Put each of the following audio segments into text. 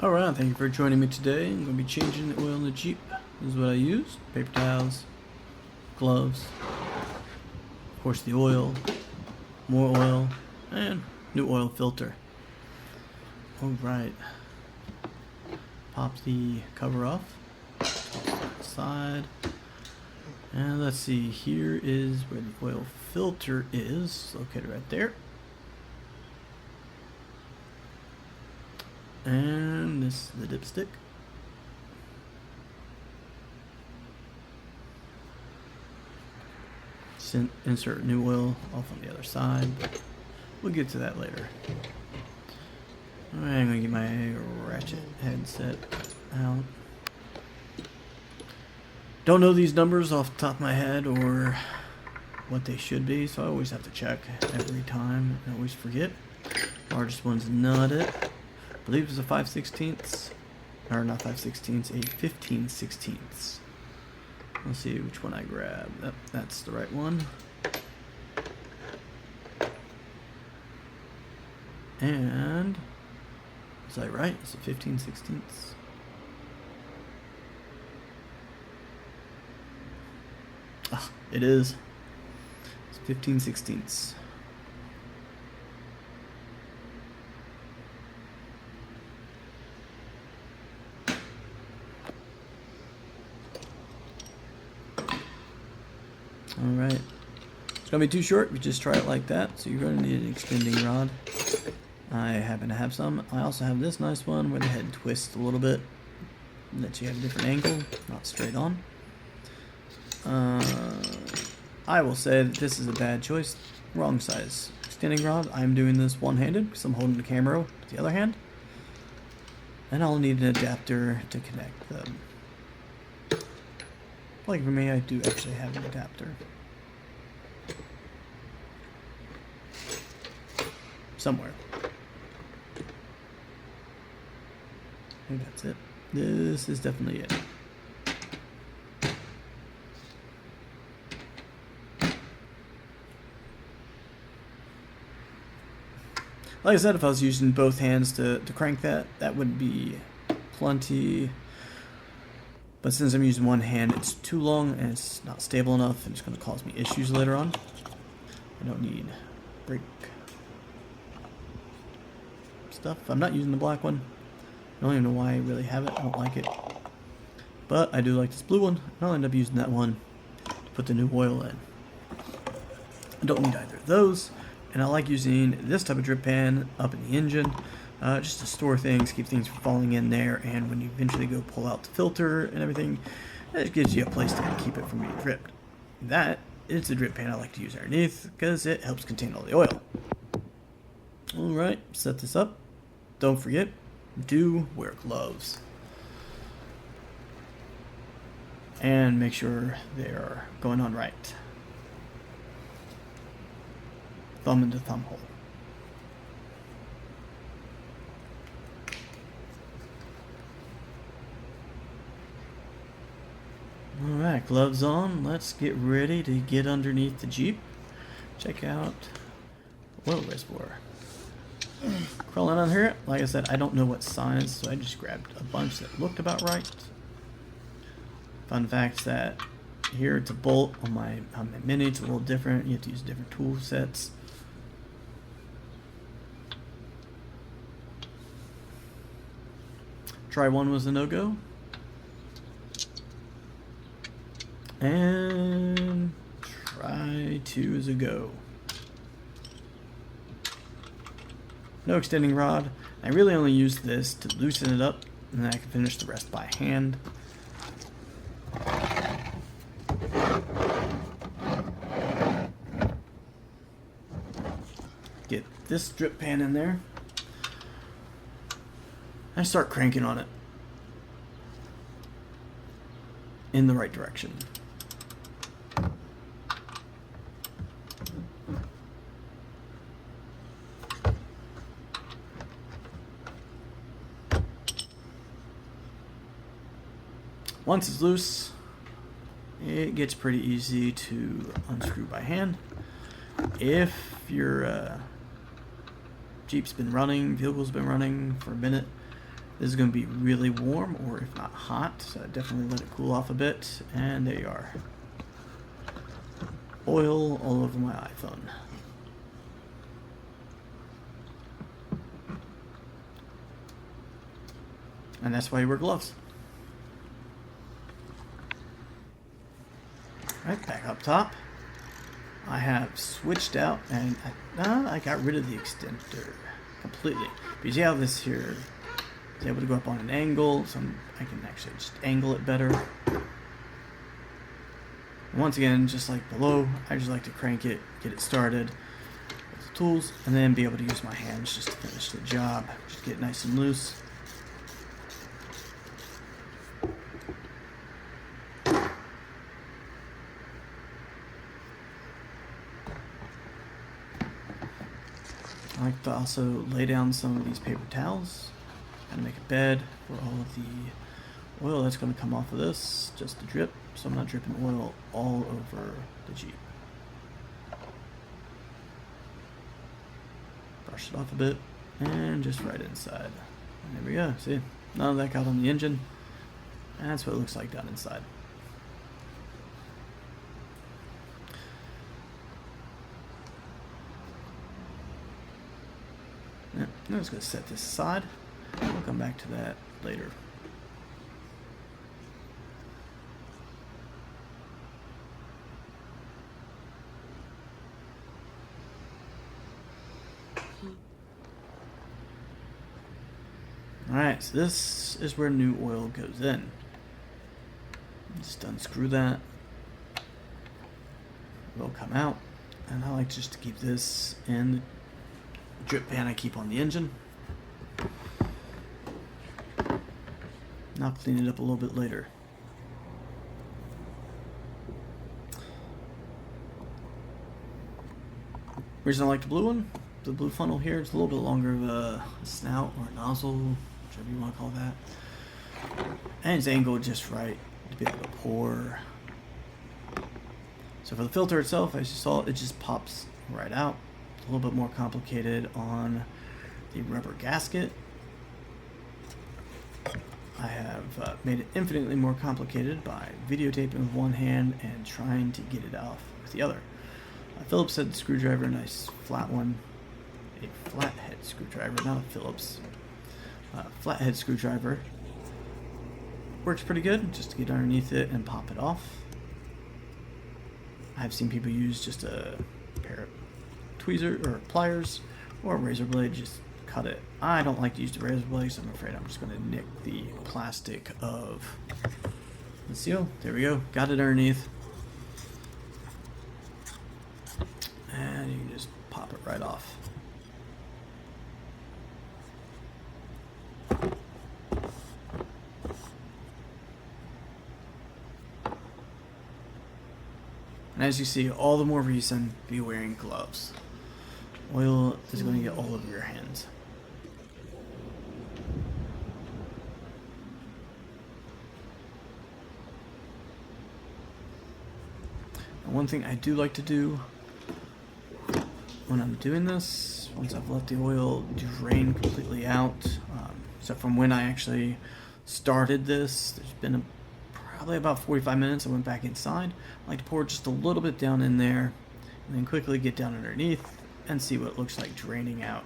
Alright, thank you for joining me today. I'm going to be changing the oil in the Jeep. This is what I use. Paper towels, gloves, of course the oil, more oil, and new oil filter. Alright. Pop the cover off. Side. And let's see, here is where the oil filter is, located right there. And this is the dipstick. Insert new oil off on the other side. We'll get to that later. Alright, I'm gonna get my ratchet headset out. Don't know these numbers off the top of my head or what they should be, so I always have to check every time. I always forget. Largest one's not it. I believe it's a 5/16, or not 5/16, a 15/16. Let's see which one I grab. That's the right one. And is that right? It's a 15/16. Ah, it is. It's 15/16. Alright, it's going to be too short if you just try it like that, so you're going to need an extending rod. I happen to have some. I also have this nice one where the head twists a little bit, lets you have a different angle, not straight on. I will say that this is a bad choice, wrong size extending rod. I'm doing this one-handed because I'm holding the camera with the other hand. And I'll need an adapter to connect them. Like for me, I do actually have an adapter. Somewhere. I think that's it. This is definitely it. Like I said, if I was using both hands to crank that, that would be plenty. But since I'm using one hand, it's too long and it's not stable enough, and it's going to cause me issues later on. I don't need brake stuff. I'm not using the black one. I don't even know why I really have it. I don't like it. But I do like this blue one. I'll end up using that one to put the new oil in. I don't need either of those. And I like using this type of drip pan up in the engine. Just to store things, keep things from falling in there, and when you eventually go pull out the filter and everything, it gives you a place to keep it from being dripped. That is the drip pan I like to use underneath, because it helps contain all the oil. Alright, set this up. Don't forget, do wear gloves. And make sure they are going on right. Thumb into thumb hole. Alright, gloves on. Let's get ready to get underneath the Jeep. Check out the oil reservoir. Crawling on here, like I said, I don't know what size, so I just grabbed a bunch that looked about right. Fun fact that here it's a bolt. On my Mini it's a little different. You have to use different tool sets. Try 1 was a no-go. And try 2 is a go. No extending rod. I really only use this to loosen it up, and then I can finish the rest by hand. Get this drip pan in there. I start cranking on it in the right direction. Once it's loose, it gets pretty easy to unscrew by hand. If your Jeep's been running, vehicle's been running for a minute, This is going to be really warm, or if not hot, so I definitely let it cool off a bit. And there you are. Oil all over my iPhone. And that's why you wear gloves. Right, back up top. I have switched out, and I got rid of the extender completely. Because you have this here, it's able to go up on an angle, so I can actually just angle it better. And once again, just like below, I just like to crank it, get it started with the tools, and then be able to use my hands just to finish the job. Just get it nice and loose. I like to also lay down some of these paper towels and make a bed for all of the oil that's going to come off of this, just to drip, so I'm not dripping oil all over the Jeep. Brush it off a bit, and just right inside. And there we go, see? None of that got on the engine, and that's what it looks like down inside. Yeah, I'm just going to set this aside. We'll come back to that later. Alright, so this is where new oil goes in. Just unscrew that. It'll come out. And I like just to keep this in the drip pan I keep on the engine. And I'll clean it up a little bit later. Reason I like the blue one, the blue funnel here, it's a little bit longer of a snout or a nozzle, whichever you want to call that. And it's angled just right to be able to pour. So for the filter itself, as you saw, it just pops right out. A little bit more complicated on the rubber gasket. I have made it infinitely more complicated by videotaping with one hand and trying to get it off with the other. Phillips had the screwdriver, a nice flat one, a flathead screwdriver, not a Phillips. Flathead screwdriver works pretty good, just to get underneath it and pop it off. I've seen people use just a pair of tweezers or pliers or a razor blade, just cut it. I don't like to use the razor blade, so I'm afraid I'm just going to nick the plastic of the seal. There we go, got it underneath. And you can just pop it right off. And as you see, all the more reason be wearing gloves. Oil is going to get all over your hands. And one thing I do like to do when I'm doing this, once I've let the oil drain completely out, so from when I actually started this, there's been probably about 45 minutes. I went back inside. I like to pour just a little bit down in there and then quickly get down underneath and see what it looks like draining out.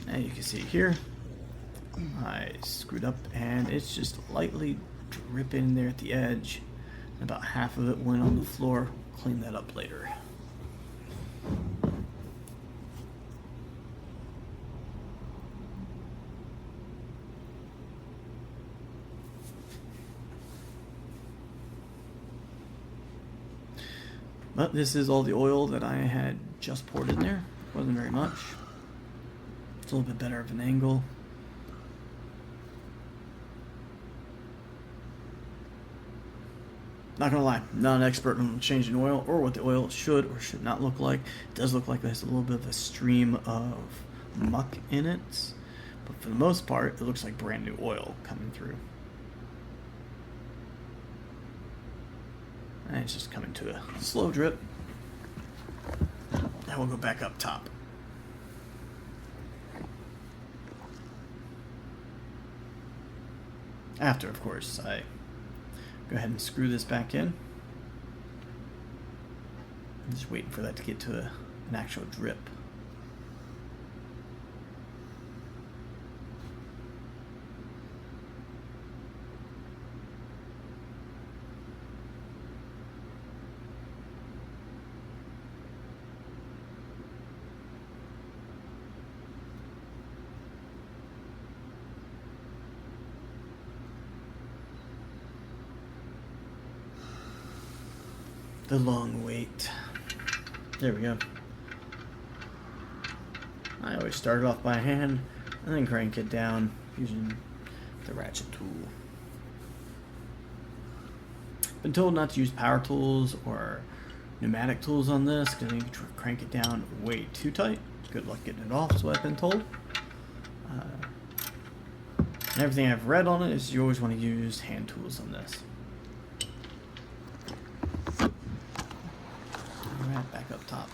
And you can see here, I screwed up and it's just lightly dripping there at the edge. About half of it went on the floor. Clean that up later. But this is all the oil that I had just poured in there. Wasn't very much. It's a little bit better of an angle. Not gonna lie, not an expert on changing oil or what the oil should or should not look like. It does look like it has a little bit of a stream of muck in it, but for the most part, it looks like brand new oil coming through. And it's just coming to a slow drip. And we'll go back up top. After, of course, I go ahead and screw this back in. I'm just waiting for that to get to an actual drip. The long wait. There we go. I always start it off by hand and then crank it down using the ratchet tool. Been told not to use power tools or pneumatic tools on this because you can crank it down way too tight. Good luck getting it off, is what I've been told. And everything I've read on it is you always want to use hand tools on this. Alright, back up top.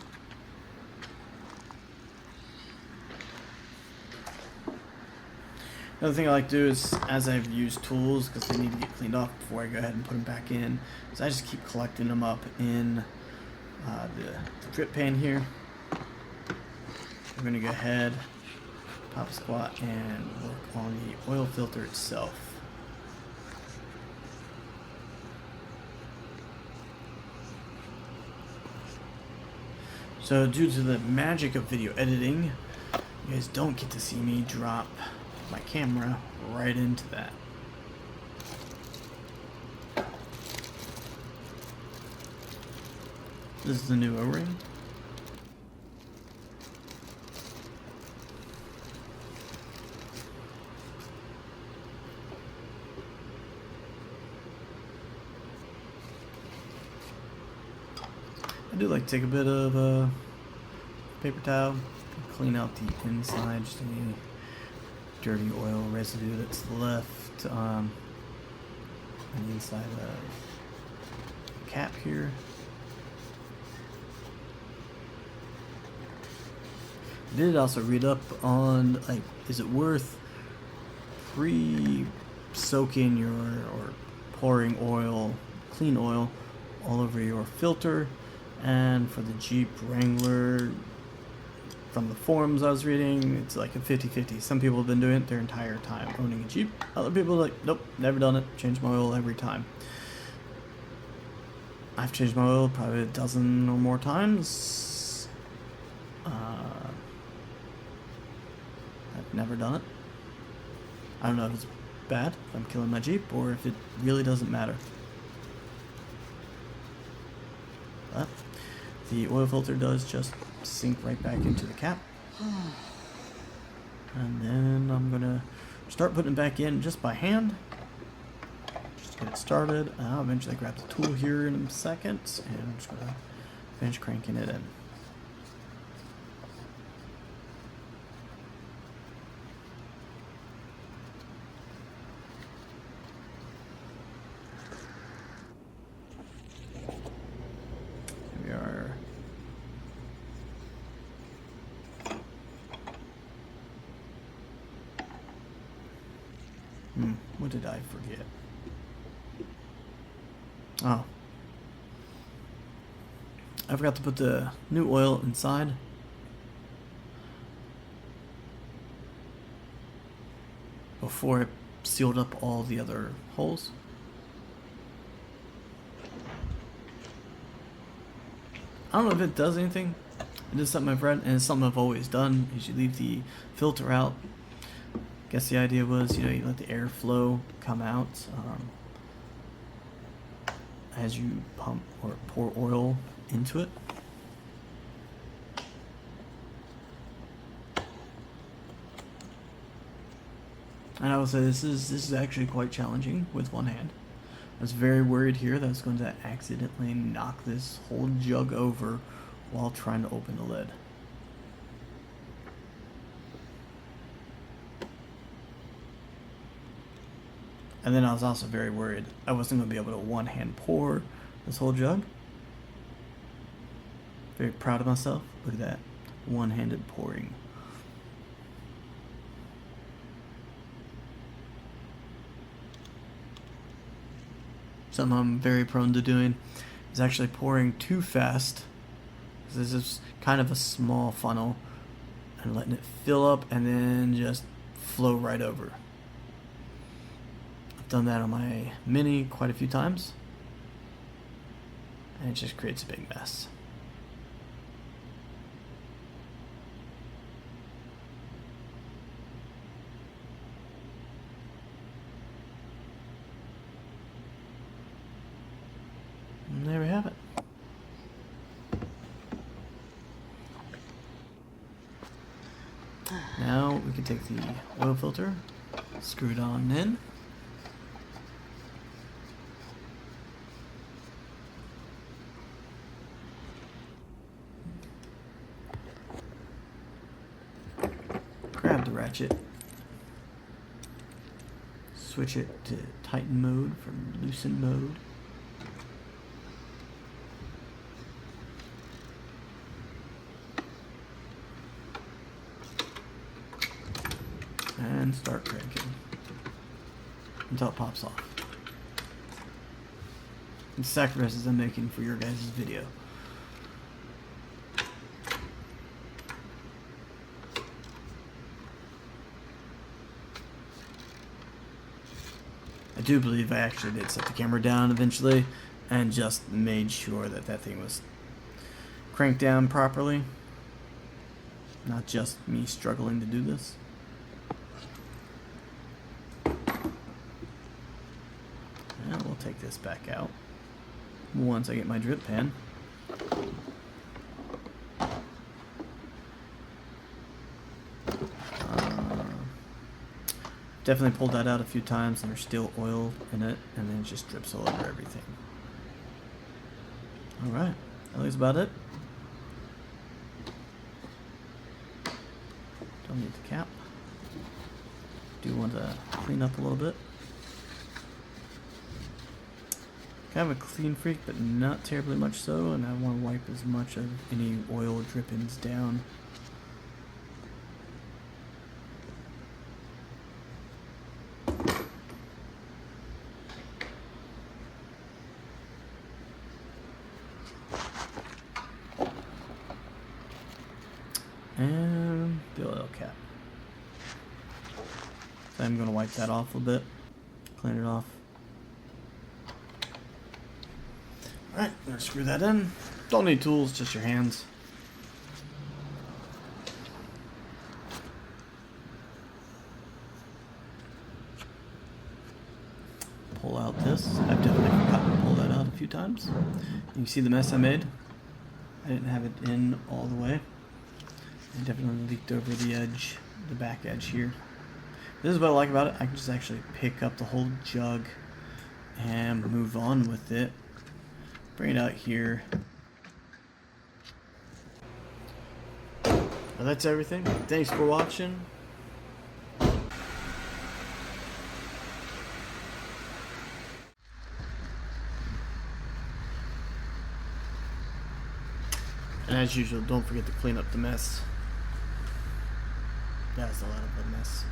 Another thing I like to do is, as I've used tools, because they need to get cleaned off before I go ahead and put them back in, is I just keep collecting them up in the drip pan here. I'm going to go ahead, pop a squat, and work on the oil filter itself. So due to the magic of video editing, you guys don't get to see me drop my camera right into that. This is the new O-ring. I do like to take a bit of paper towel, clean out the inside, just any dirty oil residue that's left on the inside of the cap here. I did also read up on, like, is it worth pre-soaking your or pouring oil, clean oil, all over your filter? And for the Jeep Wrangler, from the forums I was reading, it's like a 50-50. Some people have been doing it their entire time owning a Jeep. Other people are like, nope, never done it. Change my oil every time. I've changed my oil probably a dozen or more times. I've never done it. I don't know if it's bad, if I'm killing my Jeep, or if it really doesn't matter. But the oil filter does just sink right back into the cap. And then I'm gonna start putting it back in just by hand, just to get it started. I'll eventually grab the tool here in a second, and I'm just gonna finish cranking it in. Here we are. What did I forget? Oh. I forgot to put the new oil inside. Before I sealed up all the other holes. I don't know if it does anything. It is something I've read, and it's something I've always done, is you leave the filter out. Guess the idea was, you let the airflow come out as you pump or pour oil into it. And I will say this is actually quite challenging with one hand. I was very worried here that I was going to accidentally knock this whole jug over while trying to open the lid. And then I was also very worried I wasn't going to be able to one-hand pour this whole jug. Very proud of myself. Look at that. One-handed pouring. something I'm very prone to doing, is actually pouring too fast. This is kind of a small funnel, and letting it fill up and then just flow right over. I've done that on my Mini quite a few times, and it just creates a big mess. And there we have it. Now we can take the oil filter, screw it on in. Grab the ratchet, switch it to tighten mode from loosen mode. And start cranking until it pops off. The sacrifices I'm making for your guys' video. I do believe I actually did set the camera down eventually and just made sure that that thing was cranked down properly. Not just me struggling to do this. And we'll take this back out once I get my drip pan. Definitely pulled that out a few times and there's still oil in it, and then it just drips all over everything. Alright, that was about it. Don't need the cap. Do want to clean up a little bit. Kind of a clean freak, but not terribly much so, and I want to wipe as much of any oil drippings down. And the oil cap. So I'm going to wipe that off a little bit, clean it off. Alright, I'm going to screw that in. Don't need tools, just your hands. Pull out this. I've definitely forgotten to pull that out a few times. You can see the mess I made. I didn't have it in all the way. It definitely leaked over the edge, the back edge here. This is what I like about it. I can just actually pick up the whole jug and move on with it. Bring it out here. Well, that's everything. Thanks for watching. And as usual, don't forget to clean up the mess. That was a lot of a mess.